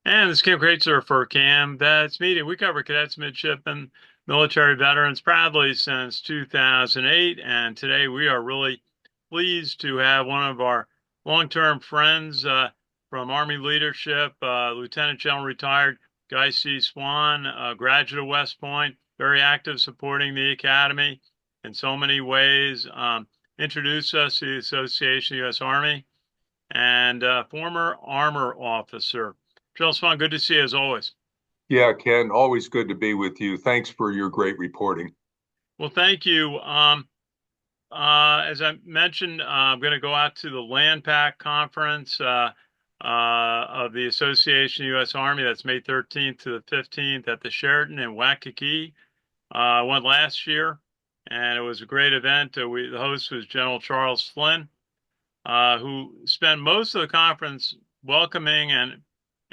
And this is Kim Kraetzer for CaMMVetsMedia. We cover cadets, midshipmen, military veterans proudly since 2008. And today we are really pleased to have one of our long-term friends from Army leadership, Lieutenant General retired Guy C. Swan, graduate of West Point, very active supporting the Academy in so many ways. Introduced us to the Association of the U.S. Army and former armor officer. General Swan, good to see you as always. Yeah, Ken, always good to be with you. Thanks for your great reporting. Well, thank you. As I mentioned, I'm going to go out to the LanPac conference of the Association U.S. Army. That's May 13th to the 15th at the Sheraton in Waikiki. I went last year, and it was a great event. The host was General Charles Flynn, who spent most of the conference welcoming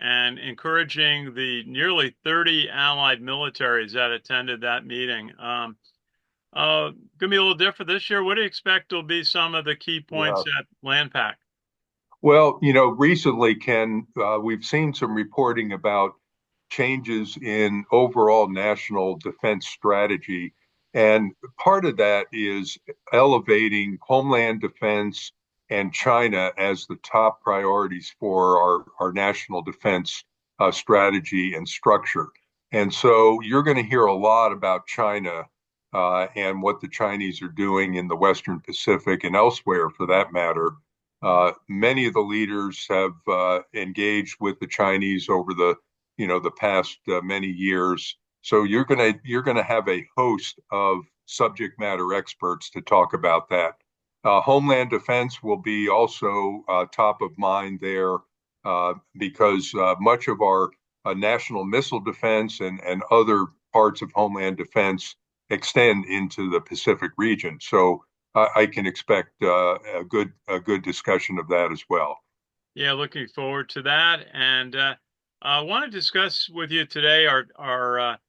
and encouraging the nearly 30 allied militaries that attended that meeting. Going to be a little different this year. What do you expect will be some of the key Yeah. points at LanPac? Well, recently, Ken, we've seen some reporting about changes in overall national defense strategy. And part of that is elevating homeland defense and China as the top priorities for our national defense strategy and structure. And so you're going to hear a lot about China and what the Chinese are doing in the Western Pacific and elsewhere for that matter. Many of the leaders have engaged with the Chinese over the past many years. So you're gonna have a host of subject matter experts to talk about that. Homeland defense will be also top of mind there because much of our national missile defense and other parts of homeland defense extend into the Pacific region. So I can expect a good discussion of that as well. Yeah, looking forward to that. And I want to discuss with you today our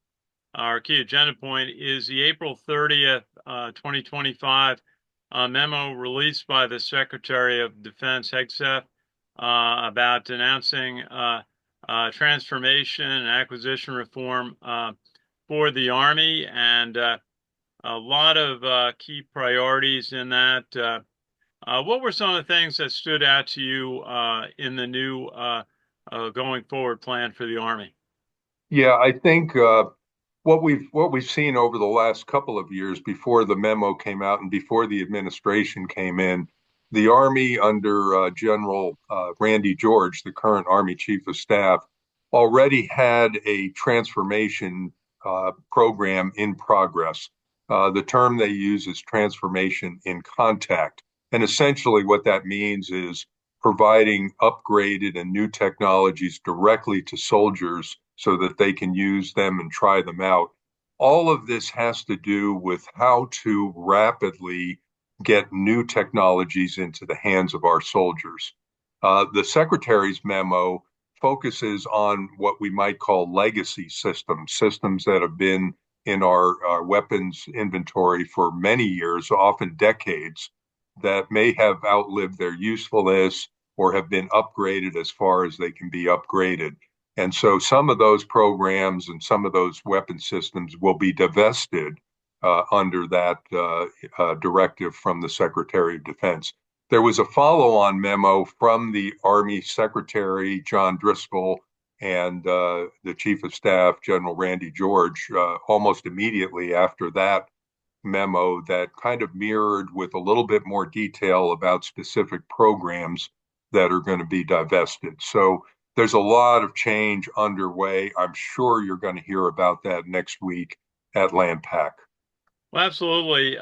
key agenda point is the April 30th, 2025 memo released by the Secretary of Defense, HEGSEF, about announcing transformation and acquisition reform for the Army and a lot of key priorities in that. What were some of the things that stood out to you in the new going forward plan for the Army? Yeah, I think what we've seen over the last couple of years before the memo came out and before the administration came in, the Army under General Randy George, the current Army Chief of Staff, already had a transformation program in progress. The term they use is transformation in contact. And essentially, what that means is providing upgraded and new technologies directly to soldiers so that they can use them and try them out. All of this has to do with how to rapidly get new technologies into the hands of our soldiers. The Secretary's memo focuses on what we might call legacy systems, systems that have been in our weapons inventory for many years, often decades, that may have outlived their usefulness or have been upgraded as far as they can be upgraded. And so some of those programs and some of those weapon systems will be divested under that directive from the Secretary of Defense. There was a follow on memo from the Army Secretary, John Driscoll, and the Chief of Staff, General Randy George, almost immediately after that memo that kind of mirrored with a little bit more detail about specific programs that are going to be divested. So there's a lot of change underway. I'm sure you're going to hear about that next week at LanPac. Well, absolutely.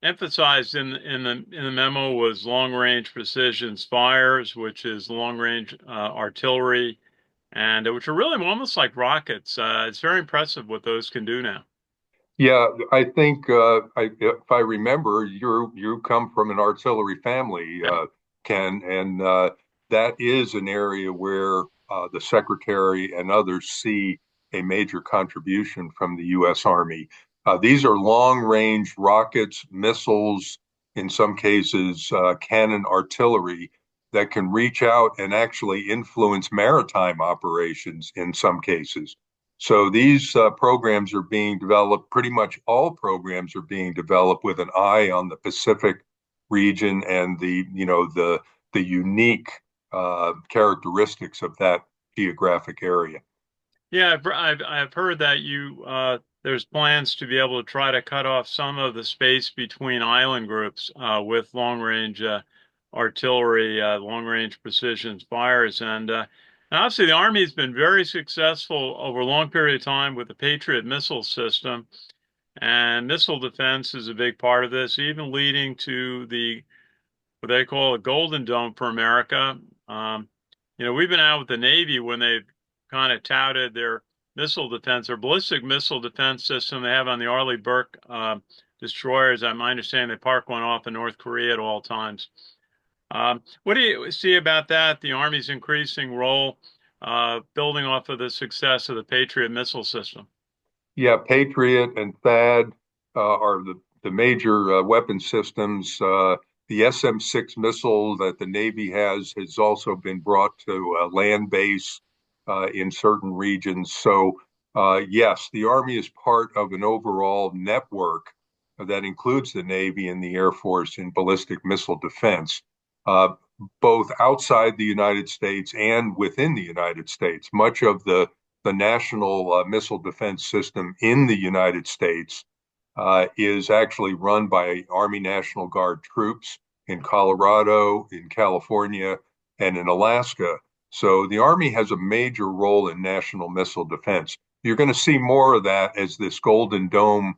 Emphasized in the memo was long range precision fires, which is long range artillery, and which are really almost like rockets. It's very impressive what those can do now. Yeah, I think if I remember, you come from an artillery family, Ken, and that is an area where the secretary and others see a major contribution from the U.S. Army. These are long-range rockets, missiles, in some cases, cannon artillery that can reach out and actually influence maritime operations in some cases. So these programs are being developed, pretty much all programs are being developed with an eye on the Pacific region and the unique characteristics of that geographic area. Yeah, I've heard that there's plans to be able to try to cut off some of the space between island groups with long range artillery, long range precision fires, and obviously the Army has been very successful over a long period of time with the Patriot missile system, and missile defense is a big part of this, even leading to what they call a Golden Dome for America. Um, we've been out with the Navy when they've kind of touted their missile defense, their ballistic missile defense system they have on the Arleigh Burke destroyers. My understanding they park one off in North Korea at all times. What do you see about that? The Army's increasing role, building off of the success of the Patriot missile system. Yeah, Patriot and THAAD are the major weapon systems. The SM-6 missile that the Navy has also been brought to a land base in certain regions. So, yes, the Army is part of an overall network that includes the Navy and the Air Force in ballistic missile defense, uh, both outside the United States and within the United States. Much of the national missile defense system in the United States is actually run by Army National Guard troops in Colorado, in California, and in Alaska. So the Army has a major role in national missile defense. You're going to see more of that as this Golden Dome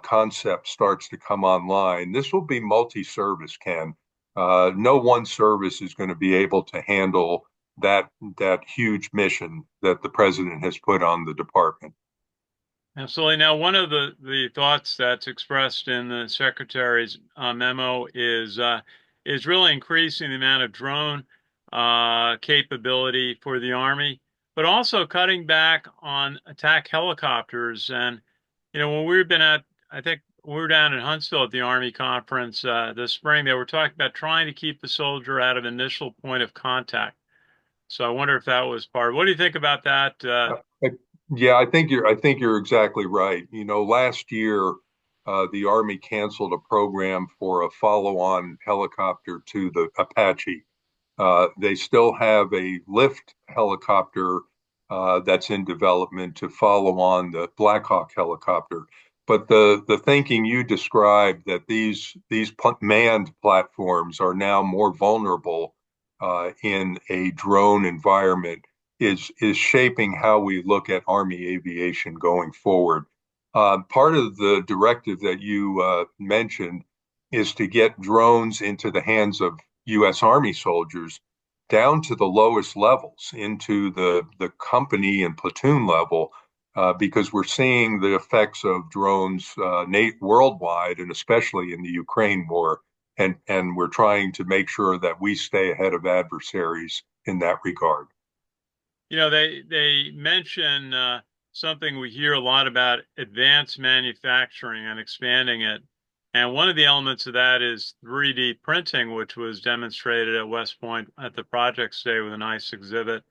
concept starts to come online. This will be multi-service, Ken. No one service is going to be able to handle that huge mission that the president has put on the department. Absolutely. Now, one of the thoughts that's expressed in the secretary's memo is really increasing the amount of drone capability for the Army, but also cutting back on attack helicopters. And when we've been I think we were down in Huntsville at the Army conference this spring. They were talking about trying to keep the soldier out of initial point of contact. So I wonder if that was part. What do you think about that? Yeah, I think you're exactly right. Last year, the Army canceled a program for a follow-on helicopter to the Apache. They still have a lift helicopter that's in development to follow on the Black Hawk helicopter. But the thinking you described that these manned platforms are now more vulnerable in a drone environment is shaping how we look at Army aviation going forward. Part of the directive that you mentioned is to get drones into the hands of U.S. Army soldiers down to the lowest levels, into the company and platoon level, because we're seeing the effects of drones worldwide and especially in the Ukraine war. And we're trying to make sure that we stay ahead of adversaries in that regard. They mention something we hear a lot about advanced manufacturing and expanding it. And one of the elements of that is 3D printing, which was demonstrated at West Point at the Projects Day with a nice exhibit.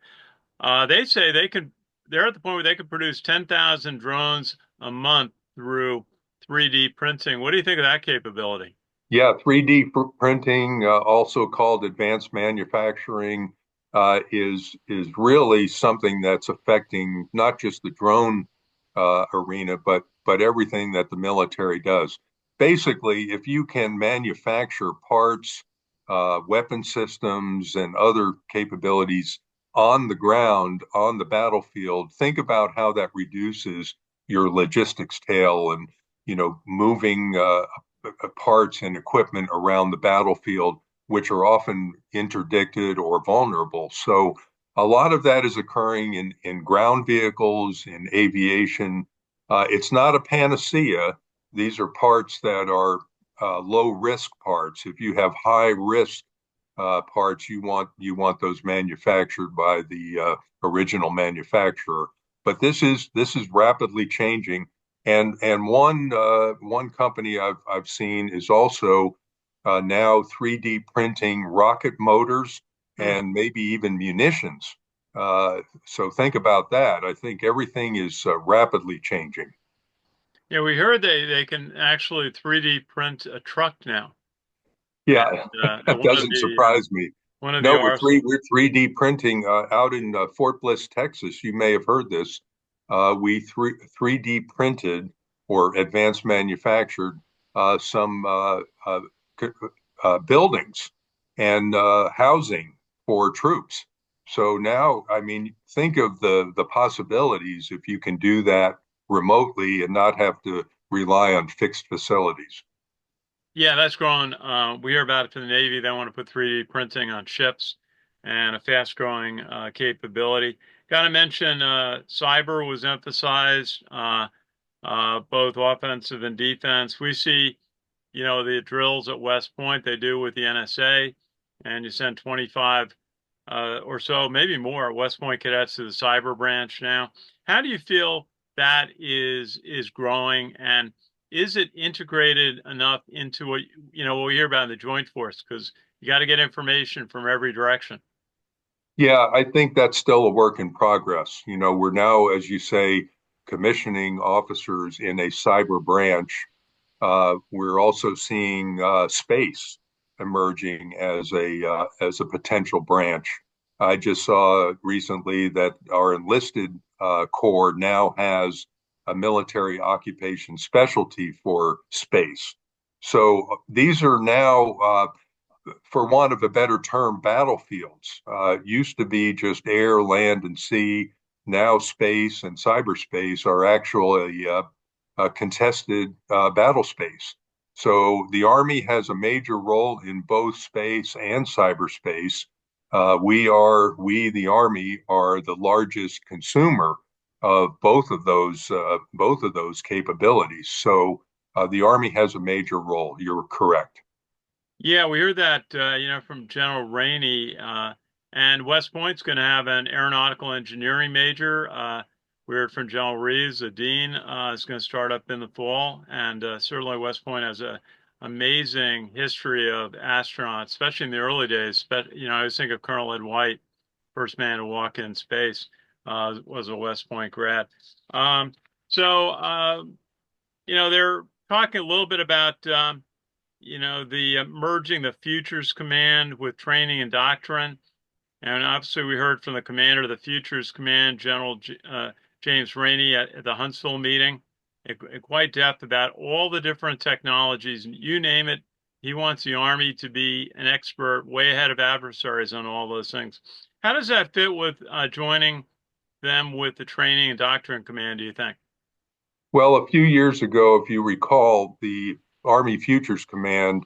They say they're at the point where they could produce 10,000 drones a month through 3D printing. What do you think of that capability? Yeah, 3D printing, also called advanced manufacturing, is really something that's affecting not just the drone arena, but everything that the military does. Basically, if you can manufacture parts, weapon systems, and other capabilities on the ground, on the battlefield, think about how that reduces your logistics tail and moving parts and equipment around the battlefield, which are often interdicted or vulnerable. So a lot of that is occurring in ground vehicles, in aviation. It's not a panacea. These are parts that are low risk parts. If you have high risk parts, you want those manufactured by the original manufacturer. But this is rapidly changing, and one company I've seen is also now 3D printing rocket motors Hmm. and maybe even munitions. So think about that. I think everything is rapidly changing. Yeah, we heard they can actually 3D print a truck now, and Yeah, at that doesn't surprise me. one of the No, arsenals. we're 3D printing out in Fort Bliss, Texas. You may have heard this. We 3D printed or advanced manufactured some buildings and housing for troops. So now, I mean, think of the possibilities if you can do that remotely and not have to rely on fixed facilities. Yeah, that's growing. We hear about it for the Navy. They want to put 3D printing on ships and a fast-growing capability. Got to mention cyber was emphasized, both offensive and defense. We see, the drills at West Point they do with the NSA, and you send 25 or so, maybe more, West Point cadets to the cyber branch now. How do you feel that is growing, and is it integrated enough into what we hear about in the Joint Force? Because you got to get information from every direction. Yeah, I think that's still a work in progress. We're now, as you say, commissioning officers in a cyber branch. We're also seeing space emerging as a potential branch. I just saw recently that our enlisted corps now has a military occupation specialty for space. So these are now for want of a better term, battlefields. Used to be just air, land, and sea. Now space and cyberspace are actually contested battle space. So the Army has a major role in both space and cyberspace. We, the Army, are the largest consumer of both of those capabilities. So the Army has a major role. You're correct. Yeah, we heard that, from General Rainey, and West Point's going to have an aeronautical engineering major. We heard from General Reeves, the dean, is going to start up in the fall, and certainly West Point has a amazing history of astronauts, especially in the early days. But I always think of Colonel Ed White, first man to walk in space, was a West Point grad. So they're talking a little bit about. The merging the Futures Command with training and doctrine. And obviously, we heard from the commander of the Futures Command, General James Rainey, at the Huntsville meeting, in quite depth about all the different technologies. You name it, he wants the Army to be an expert, way ahead of adversaries on all those things. How does that fit with joining them with the Training and Doctrine Command, do you think? Well, a few years ago, if you recall, the Army Futures Command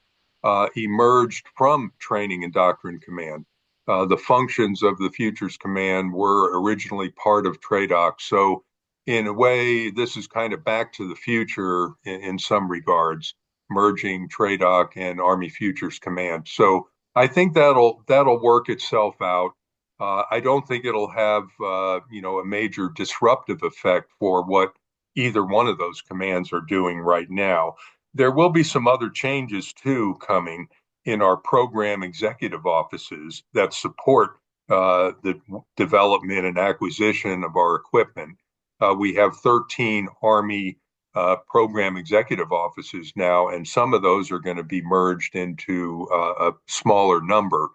emerged from Training and Doctrine Command. The functions of the Futures Command were originally part of TRADOC. So, in a way, this is kind of back to the future in some regards, merging TRADOC and Army Futures Command. So, I think that'll work itself out. I don't think it'll have a major disruptive effect for what either one of those commands are doing right now. There will be some other changes too coming in our program executive offices that support the development and acquisition of our equipment. We have 13 Army program executive offices now, and some of those are going to be merged into a smaller number.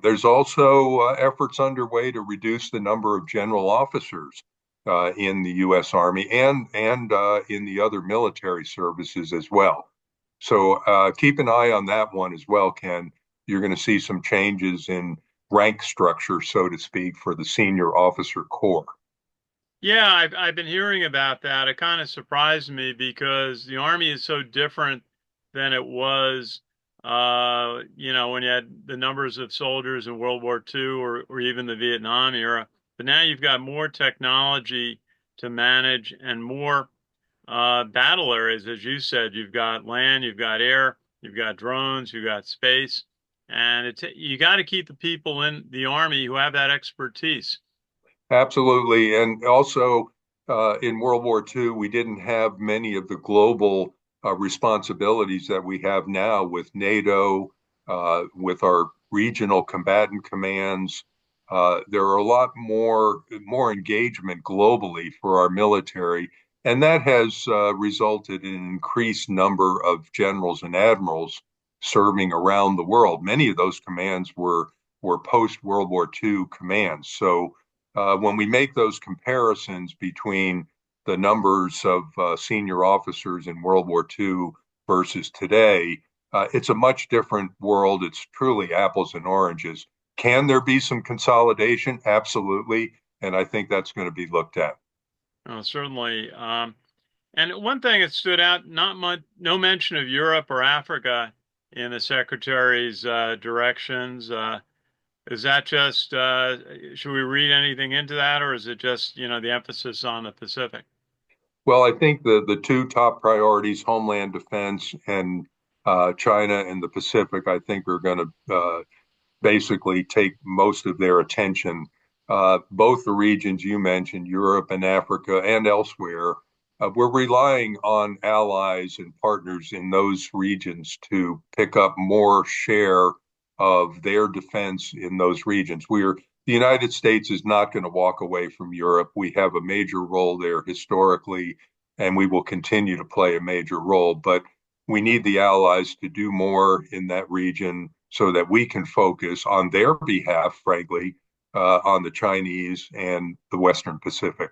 There's also efforts underway to reduce the number of general officers in the U.S. Army and in the other military services as well. So keep an eye on that one as well, Ken. You're going to see some changes in rank structure, so to speak, for the senior officer corps. Yeah, I've been hearing about that. It kind of surprised me because the Army is so different than it was, when you had the numbers of soldiers in World War II or even the Vietnam era. But now you've got more technology to manage and more battle areas, as you said. You've got land, you've got air, you've got drones, you've got space, and you got to keep the people in the Army who have that expertise. Absolutely. And also in World War II, we didn't have many of the global responsibilities that we have now with NATO, with our regional combatant commands. There are a lot more engagement globally for our military, and that has resulted in an increased number of generals and admirals serving around the world. Many of those commands were post World War II commands. So when we make those comparisons between the numbers of senior officers in World War II versus today, it's a much different world. It's truly apples and oranges. Can there be some consolidation? Absolutely. And I think that's going to be looked at. Certainly. And one thing that stood out, not much, no mention of Europe or Africa in the secretary's directions. Is that just, should we read anything into that, or is it just, the emphasis on the Pacific? Well, I think the two top priorities, Homeland Defense and China and the Pacific, I think are going to basically take most of their attention. Both the regions you mentioned, Europe and Africa and elsewhere, we're relying on allies and partners in those regions to pick up more share of their defense in those regions. The United States is not going to walk away from Europe. We have a major role there historically, and we will continue to play a major role. But we need the allies to do more in that region so that we can focus on their behalf, frankly, on the Chinese and the Western Pacific.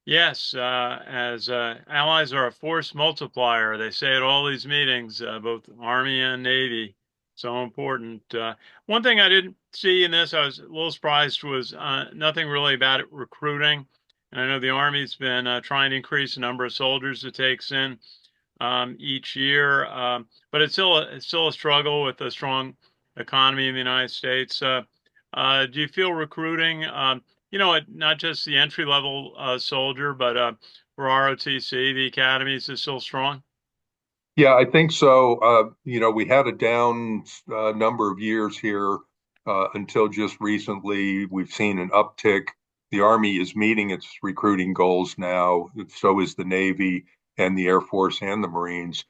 Yes, as allies are a force multiplier. They say at all these meetings, both Army and Navy. So important. One thing I didn't see in this, I was a little surprised, was nothing really about it recruiting. And I know the Army's been trying to increase the number of soldiers it takes in each year, but it's still a struggle with a strong economy in the United States. Do you feel recruiting, not just the entry level soldier, but for ROTC, the academies is still strong? Yeah, I think so. We had a down number of years here until just recently. We've seen an uptick. The Army is meeting its recruiting goals now. So is the Navy and the Air Force and the Marines.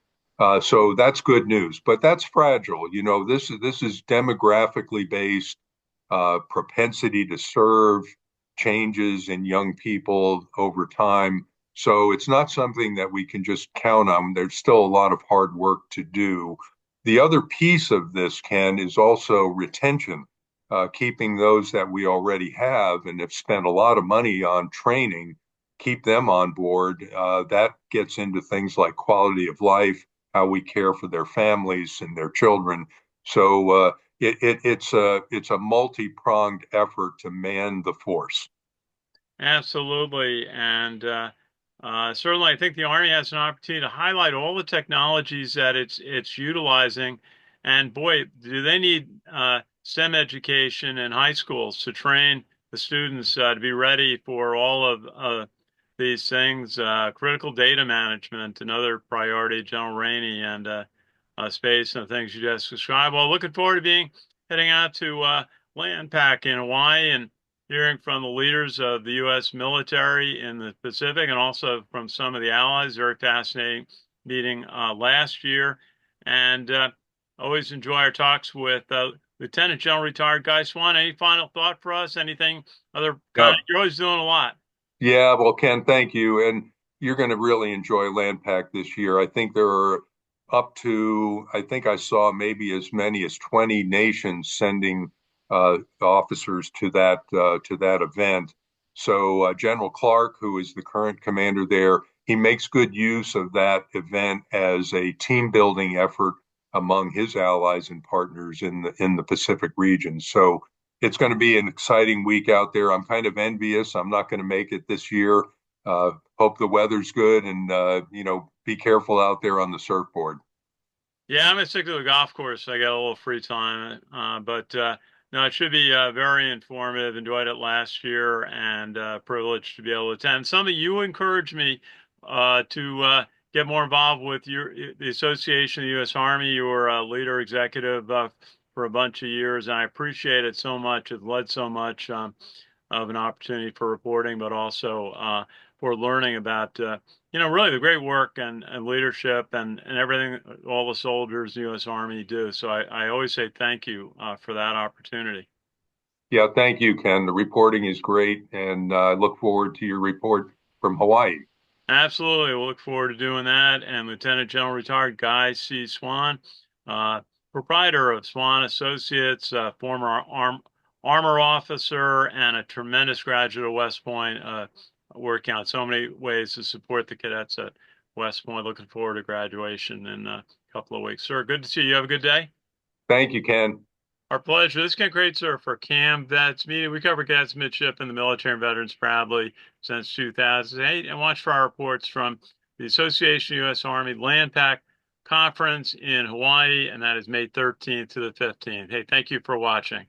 So that's good news, but that's fragile. This is demographically based. Propensity to serve changes in young people over time. So it's not something that we can just count on. There's still a lot of hard work to do. The other piece of this, Ken, is also retention, keeping those that we already have and have spent a lot of money on training, keep them on board. That gets into things like quality of life, how we care for their families and their children. So it's a multi-pronged effort to man the force. Absolutely. And certainly, I think the Army has an opportunity to highlight all the technologies that it's utilizing. And boy, do they need STEM education in high schools to train the students to be ready for all of these things, critical data management, another priority, General Rainey, and space and the things you just described. Well, looking forward to heading out to LanPac in Hawaii and hearing from the leaders of the U.S. military in the Pacific and also from some of the allies. Very fascinating meeting last year. And always enjoy our talks with Lieutenant General Retired Guy Swan. Any final thought for us? Anything other kind? Yeah, You're always doing a lot. yeah. Well, Ken, thank you, and you're going to really enjoy LandPack this year. I think there are up to, I think I saw maybe as many as 20 nations sending officers to that event. So General Clark, who is the current commander there, he makes good use of that event as a team building effort among his allies and partners in the Pacific region. So it's going to be an exciting week out there. I'm kind of envious. I'm not going to make it this year. Hope the weather's good and be careful out there on the surfboard. Yeah, I'm gonna stick to the golf course. I got a little free time, but no, it should be very informative. Enjoyed it last year, and privileged to be able to attend. Some of you encouraged me to get more involved with the Association of the U.S. Army. You were a leader executive for a bunch of years, and I appreciate it so much. It led so much of an opportunity for reporting, but also for learning about really the great work and leadership and everything all the soldiers, the U.S. Army do. So I always say thank you for that opportunity. Yeah, thank you, Ken. The reporting is great, and I look forward to your report from Hawaii. Absolutely. We'll look forward to doing that. And Lieutenant General Retired Guy C. Swan, uh, proprietor of Swan Associates, former armor officer, and a tremendous graduate of West Point, working on so many ways to support the cadets at West Point. Looking forward to graduation in a couple of weeks. Sir, good to see you. Have a good day. Thank you, Ken. Our pleasure. This is Ken Kraetzer for CaMMVetsMedia. We cover cadets, midshipmen, the military, and veterans proudly since 2008, and watch for our reports from the Association of U.S. Army LanPac Conference in Hawaii, and that is May 13th to the 15th. Hey, thank you for watching.